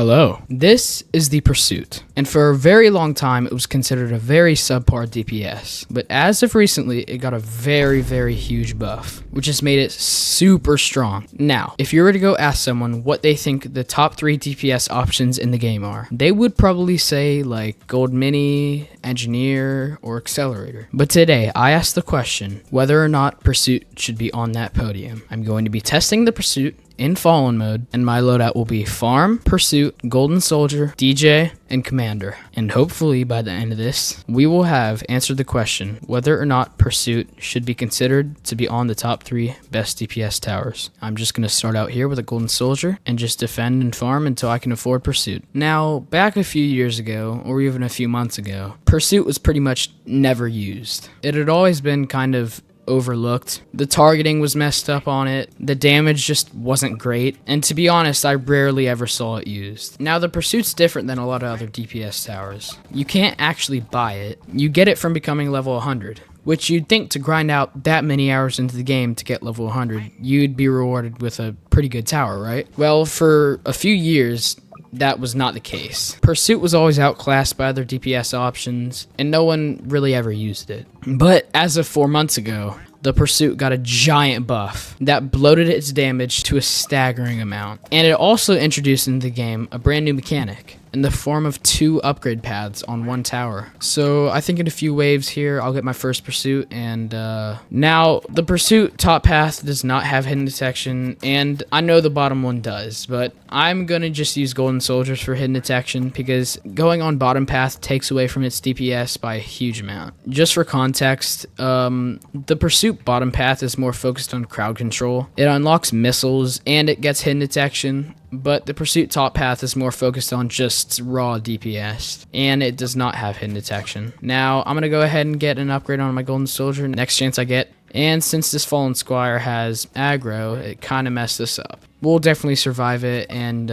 Hello. This is the Pursuit, and for a very long time it was considered a very subpar DPS, but as of recently it got a very huge buff, which has made it super strong. Now, if you were to go ask someone what they think the top 3 DPS options in the game are, they would probably say like Gold Mini, Engineer, or Accelerator. But today I asked the question whether or not Pursuit should be on that podium. I'm going to be testing the Pursuit in Fallen mode, and my loadout will be Farm, Pursuit, Golden Soldier, DJ, and Commander. And hopefully by the end of this, we will have answered the question whether or not Pursuit should be considered to be on the top 3 best DPS towers. I'm just going to start out here with a Golden Soldier and just defend and farm until I can afford Pursuit. Now, back a few years ago, or even a few months ago, Pursuit was pretty much never used. It had always been kind of overlooked. The targeting was messed up on it. The damage just wasn't great. And to be honest, I rarely ever saw it used. Now, the Pursuit's different than a lot of other DPS towers. You can't actually buy it. You get it from becoming level 100. Which you'd think to grind out that many hours into the game to get level 100, you'd be rewarded with a pretty good tower, right? Well, for a few years, that was not the case. Pursuit was always outclassed by other DPS options, and no one really ever used it. But as of 4 months ago, the Pursuit got a giant buff that bloated its damage to a staggering amount. And it also introduced into the game a brand new mechanic in the form of 2 upgrade paths on 1 tower. So I think in a few waves here, I'll get my first Pursuit. And now the Pursuit top path does not have hidden detection, and I know the bottom one does, but I'm gonna just use Golden Soldiers for hidden detection because going on bottom path takes away from its DPS by a huge amount. Just for context, the Pursuit bottom path is more focused on crowd control. It unlocks missiles and it gets hidden detection. But the Pursuit top path is more focused on just raw DPS, and it does not have hidden detection. Now, I'm going to go ahead and get an upgrade on my Golden Soldier next chance I get. And since this Fallen Squire has aggro, it kind of messed this up. We'll definitely survive it, and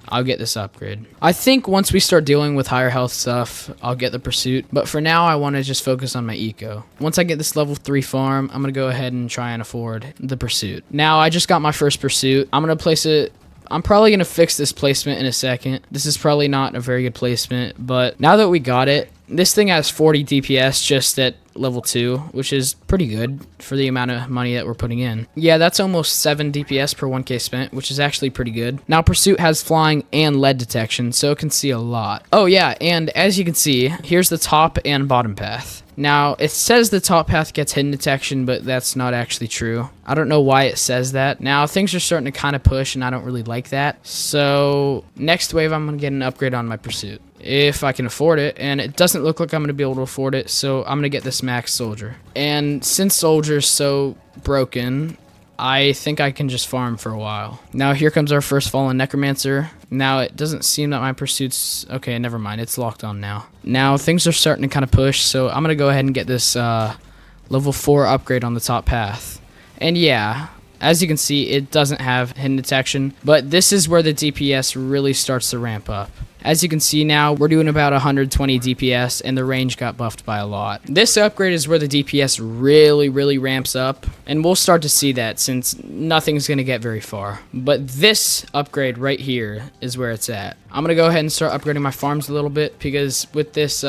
I'll get this upgrade. I think once we start dealing with higher health stuff, I'll get the Pursuit. But for now, I want to just focus on my eco. Once I get this level 3 farm, I'm going to go ahead and try and afford the Pursuit. Now, I just got my first Pursuit. I'm going to place it... I'm probably going to fix this placement in a second. This is probably not a very good placement, but now that we got it, this thing has 40 DPS just at level 2, which is pretty good for the amount of money that we're putting in. Yeah, that's almost 7 DPS per 1k spent, which is actually pretty good. Now, Pursuit has flying and lead detection, so it can see a lot. Oh yeah, and as you can see, here's the top and bottom path. Now, it says the top path gets hidden detection, but that's not actually true. I don't know why it says that. Now, things are starting to kind of push, and I don't really like that. So, next wave, I'm going to get an upgrade on my Pursuit, if I can afford it, and it doesn't look like I'm going to be able to afford it, so I'm going to get this max Soldier. And since Soldier's so broken, I think I can just farm for a while. Now, here comes our first Fallen Necromancer. Now, it doesn't seem that my Pursuit's... Okay, never mind. It's locked on now. Now, things are starting to kind of push, so I'm going to go ahead and get this level 4 upgrade on the top path. And yeah, as you can see, it doesn't have hidden detection, but this is where the DPS really starts to ramp up. As you can see now, we're doing about 120 DPS, and the range got buffed by a lot. This upgrade is where the DPS really ramps up, and we'll start to see that since nothing's going to get very far. But this upgrade right here is where it's at. I'm going to go ahead and start upgrading my farms a little bit, because with this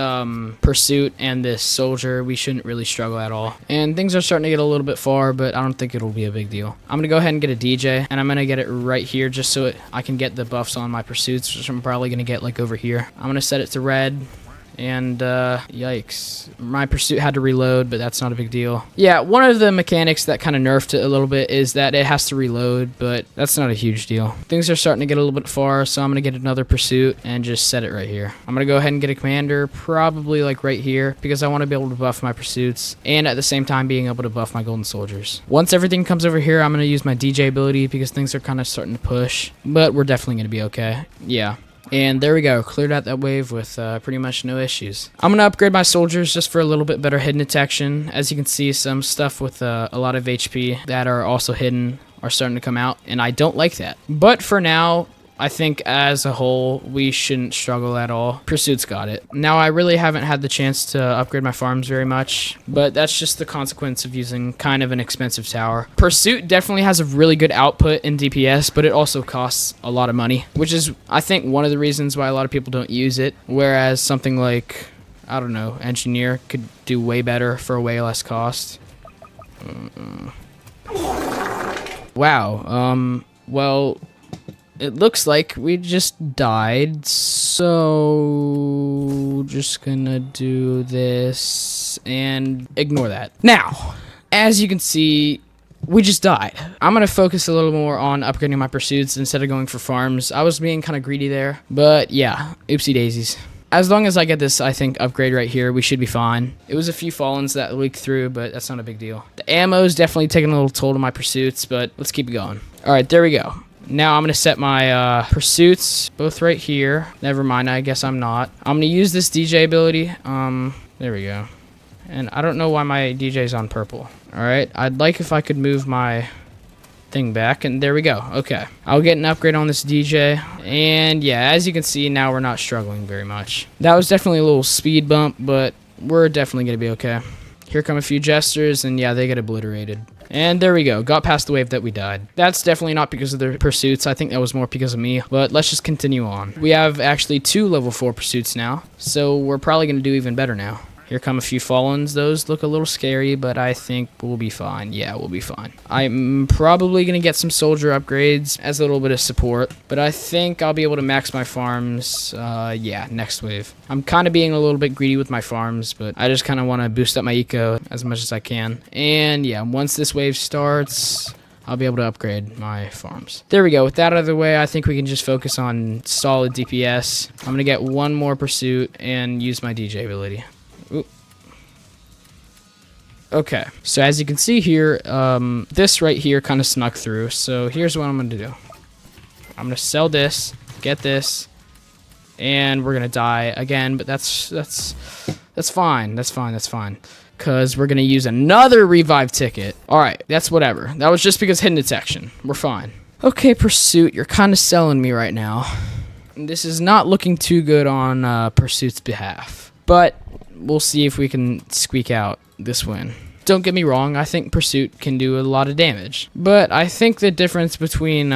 Pursuit and this Soldier, we shouldn't really struggle at all. And things are starting to get a little bit far, but I don't think it'll be a big deal. I'm going to go ahead and get a DJ, and I'm going to get it right here just so I can get the buffs on my Pursuits, which I'm probably going to get like over here. I'm gonna set it to red, and yikes, my Pursuit had to reload, but that's not a big deal. Yeah, one of the mechanics that kind of nerfed it a little bit is that it has to reload, but that's not a huge deal. Things are starting to get a little bit far, so I'm gonna get another Pursuit and just set it right here. I'm gonna go ahead and get a Commander, probably like right here, because I want to be able to buff my Pursuits and at the same time being able to buff my Golden Soldiers. Once everything comes over here, I'm gonna use my DJ ability because things are kind of starting to push, but we're definitely gonna be okay. Yeah. And there we go, cleared out that wave with pretty much no issues. I'm going to upgrade my Soldiers just for a little bit better hidden detection. As you can see, some stuff with a lot of HP that are also hidden are starting to come out, and I don't like that. But for now, I think as a whole, we shouldn't struggle at all. Pursuit's got it. Now, I really haven't had the chance to upgrade my farms very much, but that's just the consequence of using kind of an expensive tower. Pursuit definitely has a really good output in DPS, but it also costs a lot of money, which is, I think, one of the reasons why a lot of people don't use it, whereas something like, I don't know, Engineer could do way better for way less cost. Wow, well, it looks like we just died, so just gonna do this and ignore that. Now, as you can see, we just died. I'm gonna focus a little more on upgrading my pursuits instead of going for farms. I was being kind of greedy there, but yeah, oopsie daisies. As long as I get this, I think, upgrade right here, we should be fine. It was a few fallens that leaked through, but that's not a big deal. The ammo is definitely taking a little toll to my pursuits, but let's keep it going. All right, there we go. Now I'm going to set my pursuits both right here. Never mind, I guess I'm not. I'm going to use this DJ ability. There we go. And I don't know why my DJ's on purple. All right, I'd like if I could move my thing back, and there we go. Okay, I'll get an upgrade on this DJ, and yeah, as you can see, now we're not struggling very much. That was definitely a little speed bump, but we're definitely gonna be okay. Here come a few jesters, and yeah, they get obliterated. And there we go, got past the wave that we died. That's definitely not because of the pursuits. I think that was more because of me, but let's just continue on. We have actually 2 level 4 pursuits now, so we're probably gonna do even better now. Here come a few fallens. Those look a little scary, but I think we'll be fine. Yeah, we'll be fine. I'm probably going to get some soldier upgrades as a little bit of support, but I think I'll be able to max my farms, yeah, next wave. I'm kind of being a little bit greedy with my farms, but I just kind of want to boost up my eco as much as I can. And yeah, once this wave starts, I'll be able to upgrade my farms. There we go. With that out of the way, I think we can just focus on solid DPS. I'm going to get one more pursuit and use my DJ ability. Ooh. Okay, so as you can see here, this right here kind of snuck through. So here's what I'm going to do. I'm going to sell this, get this, and we're going to die again. But that's fine. That's fine. Because we're going to use another revive ticket. All right, that's whatever. That was just because hidden detection. We're fine. Okay, Pursuit, you're kind of selling me right now. This is not looking too good on Pursuit's behalf. But we'll see if we can squeak out this win. Don't get me wrong, I think Pursuit can do a lot of damage. But I think the difference between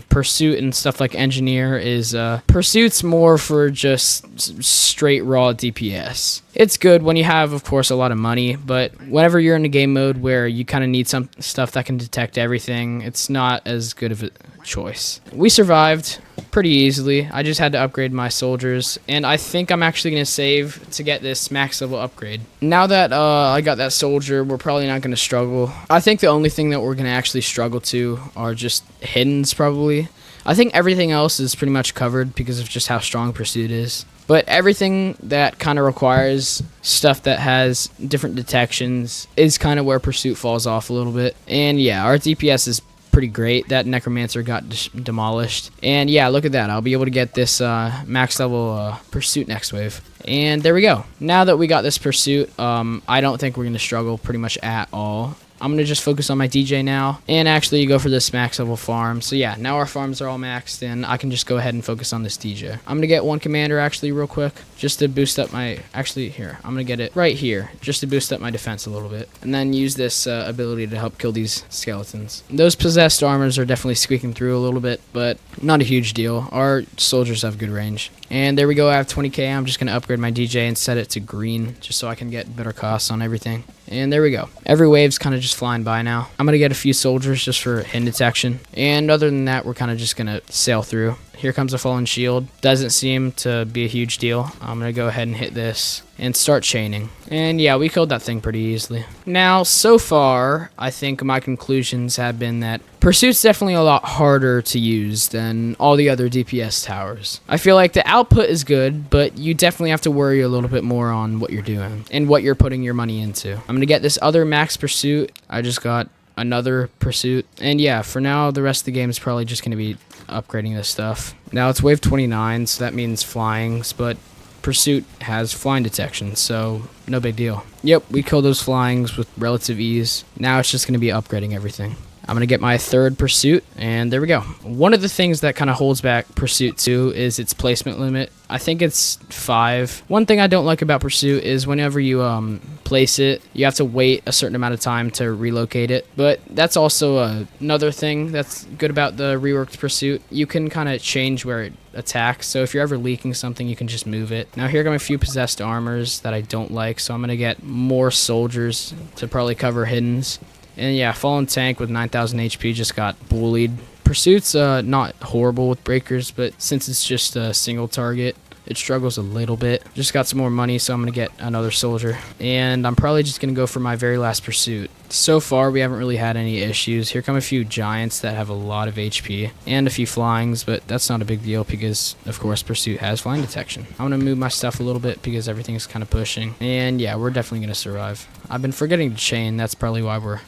Pursuit and stuff like Engineer is Pursuit's more for just straight raw DPS. It's good when you have, of course, a lot of money, but whenever you're in a game mode where you kind of need some stuff that can detect everything, it's not as good of a choice. We survived pretty easily. I just had to upgrade my soldiers, and I think I'm actually going to save to get this max level upgrade. Now that I got that soldier, we're probably not going to struggle. I think the only thing that we're going to actually struggle to are just hiddens, probably. I think everything else is pretty much covered because of just how strong Pursuit is. But everything that kind of requires stuff that has different detections is kind of where Pursuit falls off a little bit. And yeah, our DPS is pretty great. That Necromancer got demolished. And yeah, look at that. I'll be able to get this max level Pursuit next wave. And there we go. Now that we got this Pursuit, I don't think we're going to struggle pretty much at all. I'm going to just focus on my DJ now and actually go for this max level farm. So yeah, now our farms are all maxed and I can just go ahead and focus on this DJ. I'm going to get one commander actually real quick just to boost up my, actually here, I'm going to get it right here just to boost up my defense a little bit. And then use this ability to help kill these skeletons. Those possessed armors are definitely squeaking through a little bit, but not a huge deal. Our soldiers have good range. And there we go, I have 20k. I'm just going to upgrade my DJ and set it to green just so I can get better costs on everything. And there we go. Every wave's kind of just flying by now. I'm going to get a few soldiers just for hidden detection. And other than that, we're kind of just going to sail through. Here comes a fallen shield. Doesn't seem to be a huge deal. I'm going to go ahead and hit this and start chaining. And yeah, we killed that thing pretty easily. Now, so far, I think my conclusions have been that Pursuit's definitely a lot harder to use than all the other DPS towers. I feel like the output is good, but you definitely have to worry a little bit more on what you're doing and what you're putting your money into. I'm going to get this other max Pursuit. I just got another Pursuit. And yeah, for now, the rest of the game is probably just going to be upgrading this stuff. Now it's wave 29, so that means flyings, but Pursuit has flying detection, so no big deal. Yep, we killed those flyings with relative ease. Now it's just going to be upgrading everything. I'm going to get my third pursuit, and there we go. One of the things that kind of holds back Pursuit 2 is its placement limit. I think it's 5. One thing I don't like about Pursuit is whenever you place it, you have to wait a certain amount of time to relocate it. But that's also another thing that's good about the reworked Pursuit. You can kind of change where it attacks, so if you're ever leaking something, you can just move it. Now here come a few possessed armors that I don't like, so I'm going to get more soldiers to probably cover hiddens. And yeah, Fallen Tank with 9,000 HP just got bullied. Pursuit's not horrible with breakers, but since it's just a single target, it struggles a little bit. Just got some more money, so I'm going to get another soldier. And I'm probably just going to go for my very last pursuit. So far, we haven't really had any issues. Here come a few giants that have a lot of HP and a few flyings, but that's not a big deal because, of course, Pursuit has flying detection. I'm going to move my stuff a little bit because everything's kind of pushing. And yeah, we're definitely going to survive. I've been forgetting to chain. That's probably why we're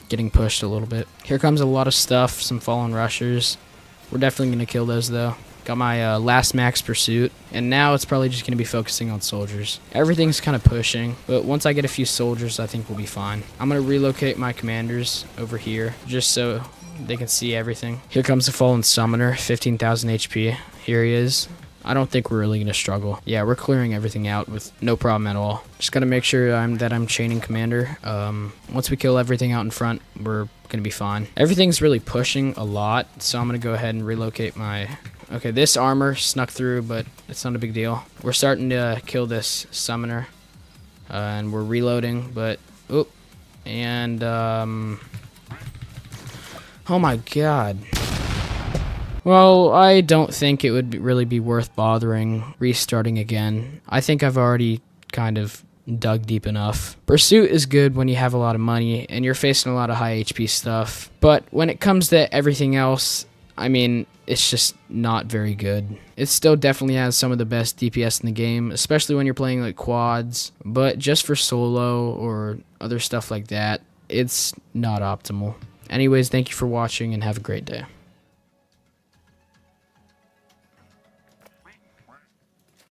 getting pushed a little bit. Here comes a lot of stuff, some fallen rushers. We're definitely going to kill those though. Got my last max pursuit, and now it's probably just going to be focusing on soldiers. Everything's kind of pushing, but once I get a few soldiers, I think we'll be fine. I'm going to relocate my commanders over here just so they can see everything. Here comes the fallen summoner, 15,000 HP. Here he is. I don't think we're really going to struggle. Yeah, we're clearing everything out with no problem at all. Just got to make sure that I'm chaining commander. Once we kill everything out in front, we're going to be fine. Everything's really pushing a lot, so I'm going to go ahead and relocate my... Okay, this armor snuck through, but it's not a big deal. We're starting to kill this summoner, and we're reloading, but... Oop. And, oh my god. Well, I don't think it would really be worth bothering restarting again. I think I've already kind of dug deep enough. Pursuit is good when you have a lot of money and you're facing a lot of high HP stuff. But when it comes to everything else, I mean, it's just not very good. It still definitely has some of the best DPS in the game, especially when you're playing like quads. But just for solo or other stuff like that, it's not optimal. Anyways, thank you for watching and have a great day.